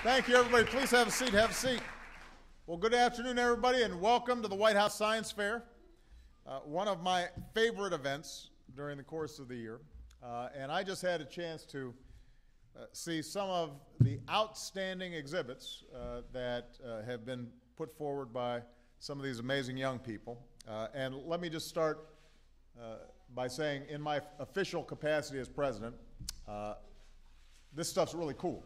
Thank you, everybody. Please have a seat. Have a seat. Well, good afternoon, everybody, and welcome to the White House Science Fair, one of my favorite events during the course of the year. And I just had a chance to see some of the outstanding exhibits that have been put forward by some of these amazing young people. And let me just start by saying, in my official capacity as president, this stuff's really cool.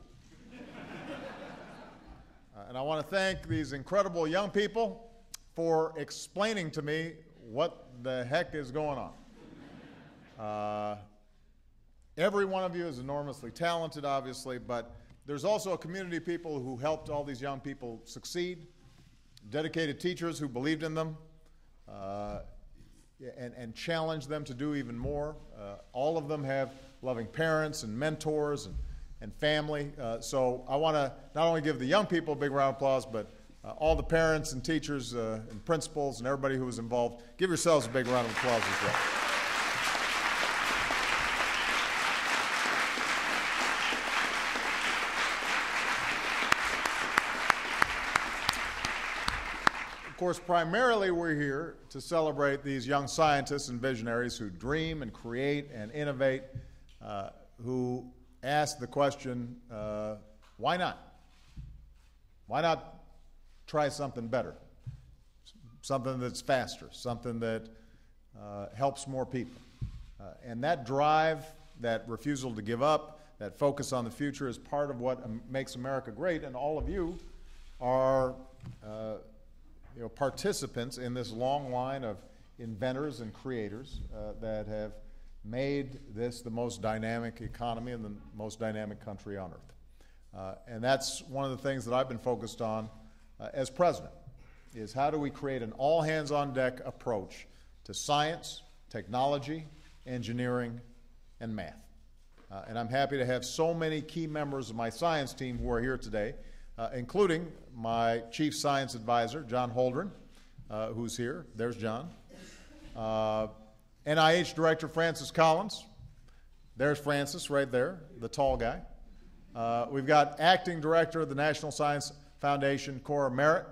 And I want to thank these incredible young people for explaining to me what the heck is going on. Every one of you is enormously talented, obviously, but there's also a community of people who helped all these young people succeed, dedicated teachers who believed in them, and challenged them to do even more. All of them have loving parents and mentors and family. So I want to not only give the young people a big round of applause, but all the parents and teachers and principals and everybody who was involved. Give yourselves a big round of applause as well. Of course, primarily we're here to celebrate these young scientists and visionaries who dream and create and innovate, who ask the question, why not? Why not try something better, something that's faster, something that helps more people? And that drive, that refusal to give up, that focus on the future is part of what makes America great, and all of you are participants in this long line of inventors and creators that have made this the most dynamic economy and the most dynamic country on earth. And that's one of the things that I've been focused on as president, is how do we create an all-hands-on-deck approach to science, technology, engineering, and math. And I'm happy to have so many key members of my science team who are here today, including my chief science advisor, John Holdren, who's here. There's John. NIH Director Francis Collins. There's Francis right there, the tall guy. We've got Acting Director of the National Science Foundation, Cora Merritt,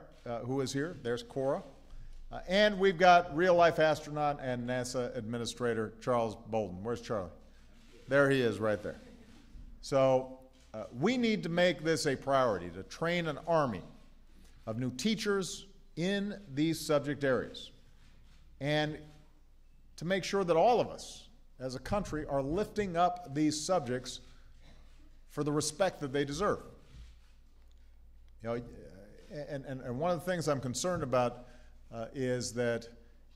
who is here. There's Cora. And we've got real-life astronaut and NASA Administrator Charles Bolden. Where's Charlie? There he is right there. So we need to make this a priority, to train an army of new teachers in these subject areas, and to make sure that all of us as a country are lifting up these subjects for the respect that they deserve. And one of the things I'm concerned about is that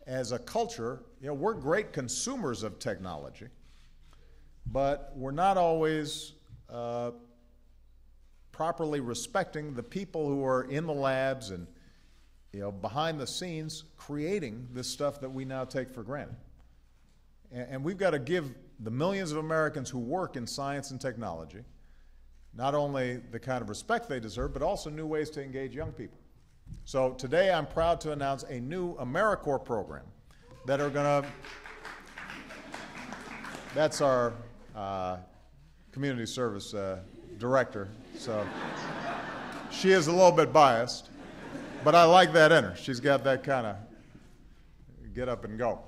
as a culture, we're great consumers of technology, but we're not always properly respecting the people who are in the labs and behind the scenes creating this stuff that we now take for granted. And we've got to give the millions of Americans who work in science and technology not only the kind of respect they deserve, but also new ways to engage young people. So today I'm proud to announce a new AmeriCorps program that are going to, that's our community service director, so she is a little bit biased, but I like that in her. She's got that kind of get up and go.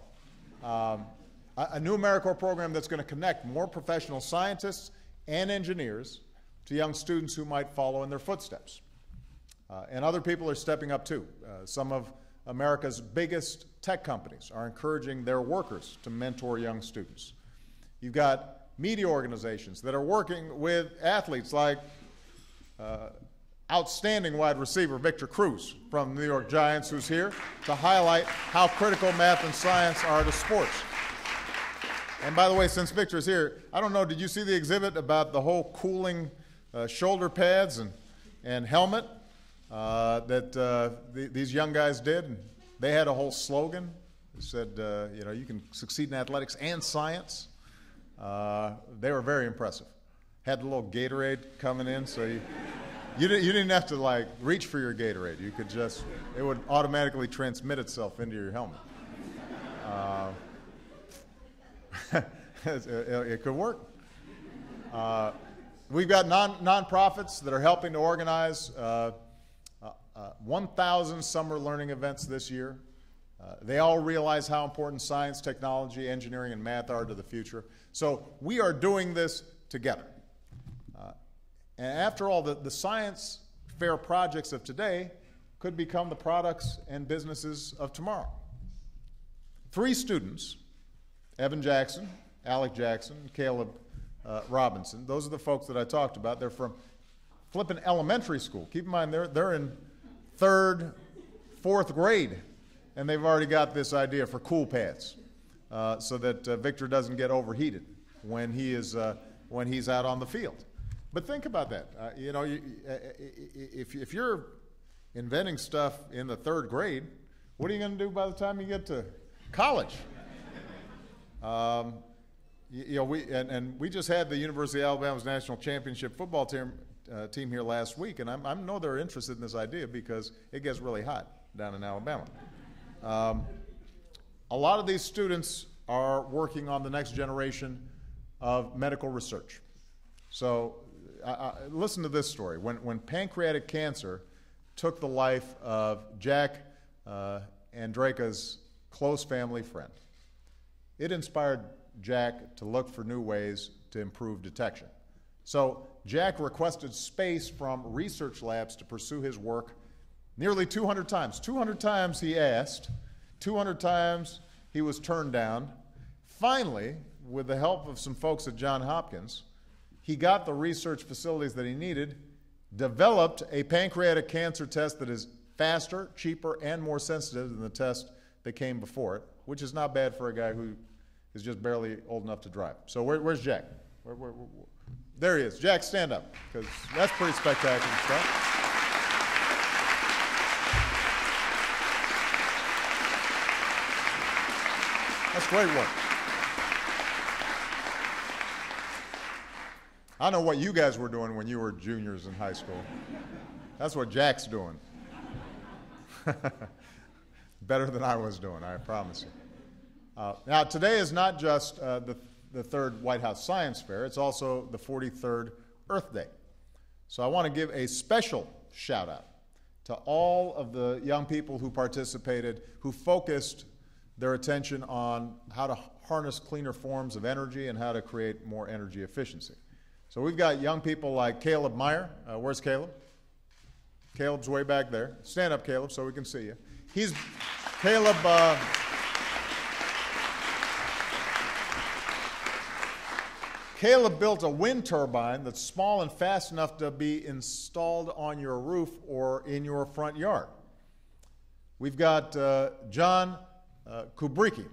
A new AmeriCorps program that's going to connect more professional scientists and engineers to young students who might follow in their footsteps. And other people are stepping up too. Some of America's biggest tech companies are encouraging their workers to mentor young students. You've got media organizations that are working with athletes like outstanding wide receiver Victor Cruz from the New York Giants, who's here to highlight how critical math and science are to sports. And by the way, since Victor's here, I don't know, did you see the exhibit about the whole cooling shoulder pads and helmet that these young guys did? And they had a whole slogan that said, you can succeed in athletics and science. They were very impressive. Had the little Gatorade coming in, so you didn't have to like reach for your Gatorade. You could just, it would automatically transmit itself into your helmet. It could work. We've got nonprofits that are helping to organize 1,000 summer learning events this year. They all realize how important science, technology, engineering, and math are to the future. So we are doing this together. And after all, the science fair projects of today could become the products and businesses of tomorrow. 3 students, Evan Jackson, Alec Jackson, and Caleb Robinson, those are the folks that I talked about. They're from Flippin Elementary School. Keep in mind, they're in 3rd, 4th grade, and they've already got this idea for cool pads so that Victor doesn't get overheated when he's out on the field. But think about that. You know, if you're inventing stuff in the 3rd grade, what are you going to do by the time you get to college? You know, we just had the University of Alabama's national championship football team here last week, and I know they're interested in this idea because it gets really hot down in Alabama. A lot of these students are working on the next generation of medical research. So listen to this story. When pancreatic cancer took the life of Jack Andraka's close family friend, it inspired Jack to look for new ways to improve detection. So Jack requested space from research labs to pursue his work nearly 200 times. 200 times he asked, 200 times he was turned down. Finally, with the help of some folks at Johns Hopkins, he got the research facilities that he needed, developed a pancreatic cancer test that is faster, cheaper, and more sensitive than the test that came before it, which is not bad for a guy who is just barely old enough to drive. So where's Jack? There he is. Jack, stand up, because that's pretty spectacular stuff. That's great work. I know what you guys were doing when you were juniors in high school. That's what Jack's doing. Better than I was doing, I promise you. Now, today is not just the 3rd White House Science Fair, it's also the 43rd Earth Day. So I want to give a special shout out to all of the young people who participated, who focused their attention on how to harness cleaner forms of energy and how to create more energy efficiency. So we've got young people like Caleb Meyer. Where's Caleb? Caleb's way back there. Stand up, Caleb, so we can see you. Caleb built a wind turbine that's small and fast enough to be installed on your roof or in your front yard. We've got John Kubricki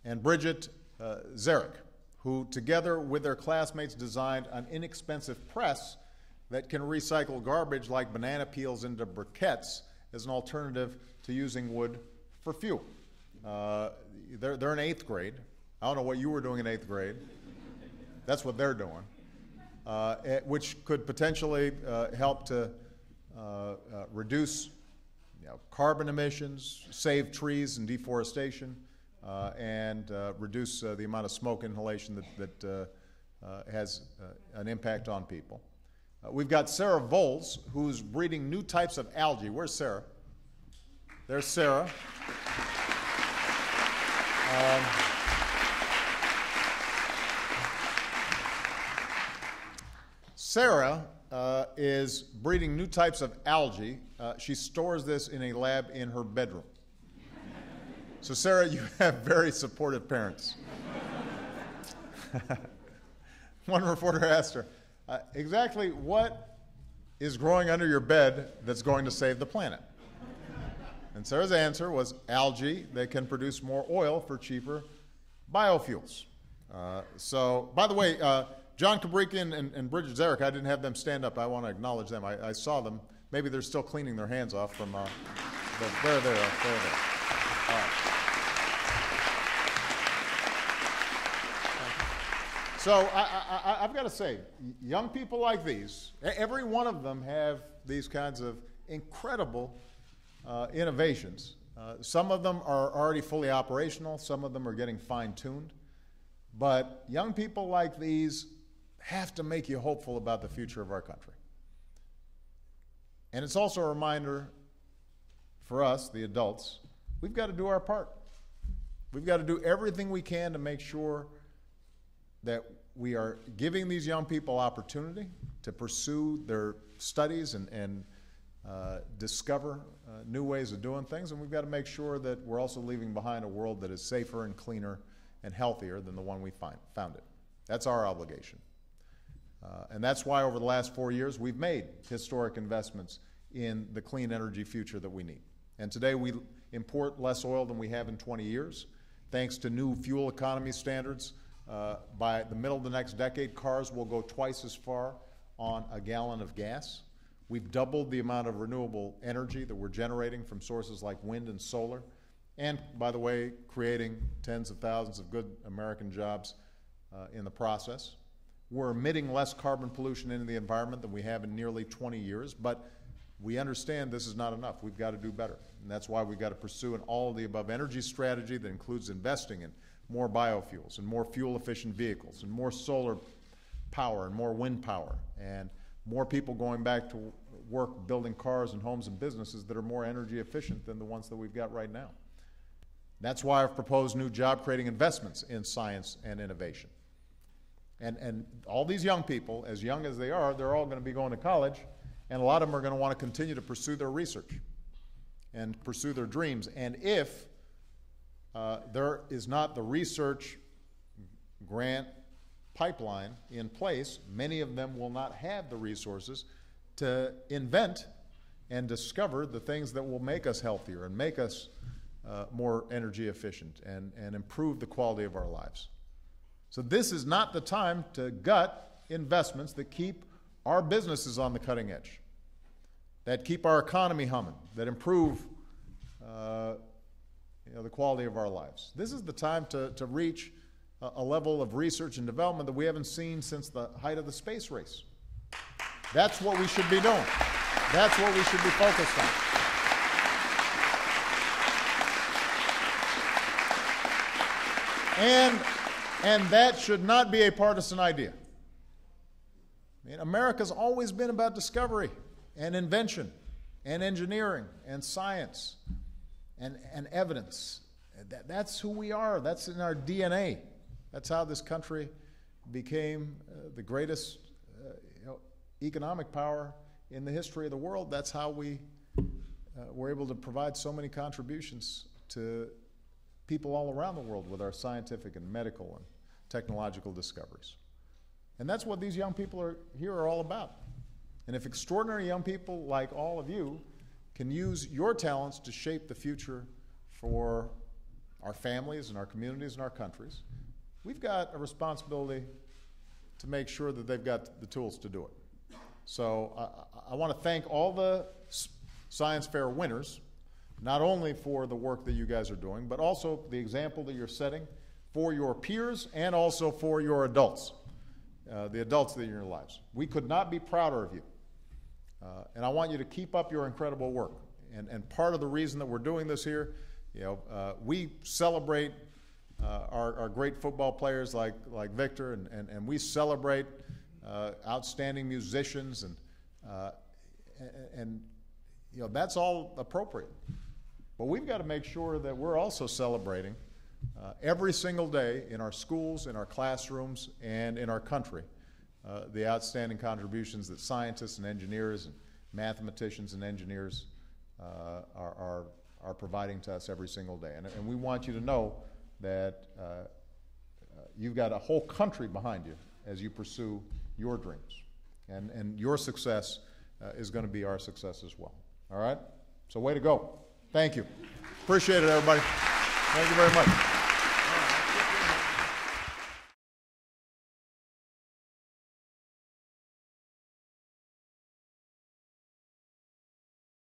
and Bridget Zarek, who together with their classmates designed an inexpensive press that can recycle garbage like banana peels into briquettes as an alternative to using wood for fuel. They're in 8th grade. I don't know what you were doing in 8th grade. That's what they're doing, which could potentially help to reduce carbon emissions, save trees and deforestation, and reduce the amount of smoke inhalation that has an impact on people. We've got Sarah Voles, who's breeding new types of algae. Where's Sarah? There's Sarah. Sarah is breeding new types of algae. She stores this in a lab in her bedroom. So Sarah, you have very supportive parents. One reporter asked her, exactly what is growing under your bed that's going to save the planet? And Sarah's answer was algae that can produce more oil for cheaper biofuels. So, by the way, John Kubricki and Bridget Zarek, I didn't have them stand up. I want to acknowledge them. I saw them. Maybe they're still cleaning their hands off from, there. All right. So I've got to say, young people like these, every one of them have these kinds of incredible innovations. Some of them are already fully operational. Some of them are getting fine-tuned. But young people like these have to make you hopeful about the future of our country. And it's also a reminder for us, the adults, we've got to do our part. We've got to do everything we can to make sure that we are giving these young people opportunity to pursue their studies and discover new ways of doing things, and we've got to make sure that we're also leaving behind a world that is safer and cleaner and healthier than the one we found it. That's our obligation. And that's why over the last 4 years we've made historic investments in the clean energy future that we need. And today we import less oil than we have in 20 years. Thanks to new fuel economy standards, by the middle of the next decade, cars will go twice as far on a gallon of gas. We've doubled the amount of renewable energy that we're generating from sources like wind and solar, and, by the way, creating tens of thousands of good American jobs in the process. We're emitting less carbon pollution into the environment than we have in nearly 20 years, but we understand this is not enough. We've got to do better, and that's why we've got to pursue an all-of-the-above energy strategy that includes investing in more biofuels and more fuel-efficient vehicles and more solar power and more wind power and more people going back to work building cars and homes and businesses that are more energy efficient than the ones that we've got right now. That's why I've proposed new job-creating investments in science and innovation. And all these young people, as young as they are, they're all going to be going to college, and a lot of them are going to want to continue to pursue their research and pursue their dreams. And if there is not the research grant pipeline in place, many of them will not have the resources to invent and discover the things that will make us healthier and make us more energy efficient and improve the quality of our lives. So this is not the time to gut investments that keep our businesses on the cutting edge, that keep our economy humming, that improve the quality of our lives. This is the time to reach a level of research and development that we haven't seen since the height of the space race. That's what we should be doing. That's what we should be focused on. And that should not be a partisan idea. I mean, America's always been about discovery and invention and engineering and science and evidence. That's who we are. That's in our DNA. That's how this country became the greatest economic power in the history of the world. That's how we were able to provide so many contributions to people all around the world with our scientific and medical and technological discoveries. And that's what these young people here are all about. And if extraordinary young people like all of you can use your talents to shape the future for our families and our communities and our countries, we've got a responsibility to make sure that they've got the tools to do it. So I want to thank all the Science Fair winners, not only for the work that you guys are doing, but also the example that you're setting for your peers and also for your adults, the adults that are in your lives. We could not be prouder of you. And I want you to keep up your incredible work. And part of the reason that we're doing this here, we celebrate our great football players like Victor, and we celebrate outstanding musicians, and that's all appropriate. But we've got to make sure that we're also celebrating every single day in our schools, in our classrooms, and in our country the outstanding contributions that scientists and engineers and mathematicians and engineers are providing to us every single day. And we want you to know that you've got a whole country behind you as you pursue your dreams. And your success is going to be our success as well. All right? So way to go. Thank you. Appreciate it, everybody. Thank you very much.